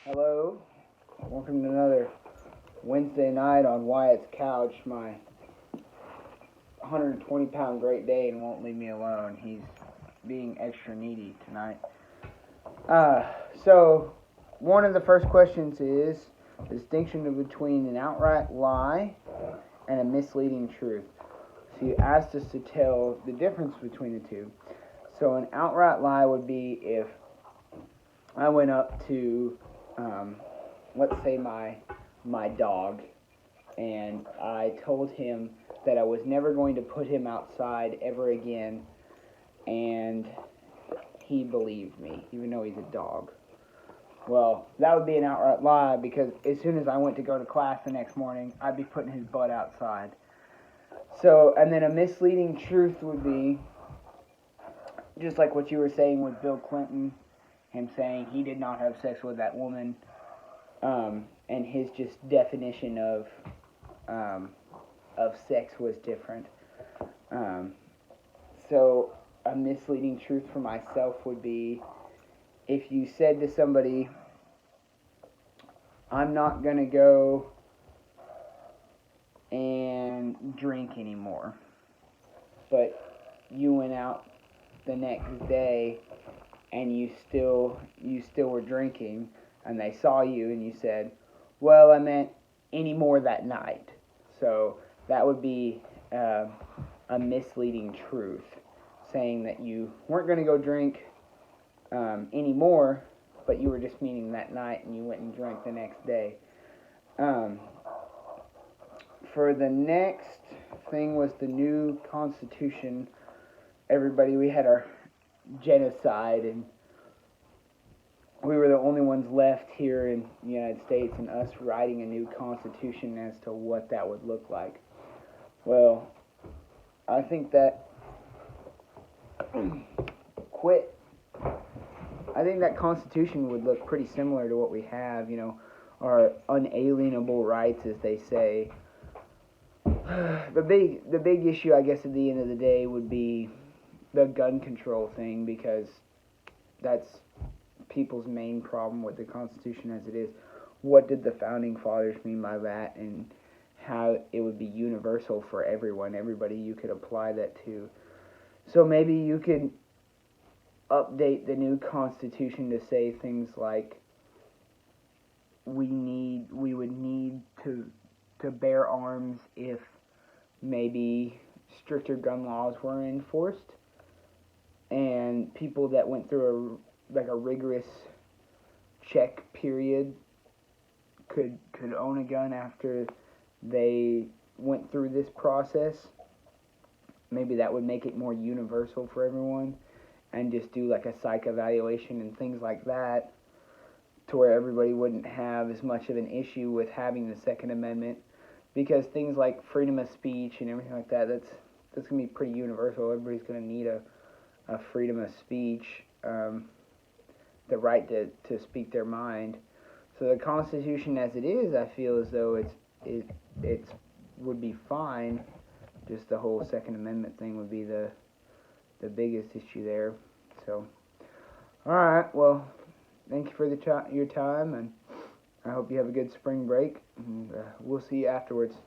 Hello, welcome to another Wednesday night on Wyatt's couch. My 120-pound Great Dane won't leave me alone. He's being extra needy tonight. So one of the first questions is the distinction between an outright lie and a misleading truth. So you asked us to tell the difference between the two. So an outright lie would be if I went up to let's say my dog, and I told him that I was never going to put him outside ever again, and he believed me, even though he's a dog. Well, that would be an outright lie, because as soon as I went to go to class the next morning, I'd be putting his butt outside. So, and then a misleading truth would be, just like what you were saying with Bill Clinton, him saying he did not have sex with that woman, and his just definition of sex was different. So a misleading truth for myself would be if you said to somebody, I'm not going to go and drink anymore, but you went out the next day and you still were drinking, and they saw you and you said, well, I meant any more that night. So that would be a misleading truth, saying that you weren't going to go drink anymore, but you were just meaning that night and you went and drank the next day. For the next thing was the new Constitution. Everybody, we had our genocide, and we were the only ones left here in the United States, and us writing a new Constitution as to what that would look like. Well, I think that I think that Constitution would look pretty similar to what we have, our unalienable rights, as they say. The big issue, I guess, at the end of the day would be the gun control thing, because that's people's main problem with the Constitution as it is. What did the Founding Fathers mean by that, and how it would be universal for everybody you could apply that to. So maybe you could update the new Constitution to say things like we would need to bear arms if maybe stricter gun laws were enforced, and people that went through a rigorous check period could own a gun after they went through this process. Maybe that would make it more universal for everyone, and just do like a psych evaluation and things like that, to where everybody wouldn't have as much of an issue with having the Second Amendment, because things like freedom of speech and everything like that, that's going to be pretty universal. Everybody's going to need a freedom of speech, the right to speak their mind. So the Constitution as it is, I feel as though it would be fine. Just the whole Second Amendment thing would be the biggest issue there. So, all right, well, thank you for your time, and I hope you have a good spring break, and we'll see you afterwards.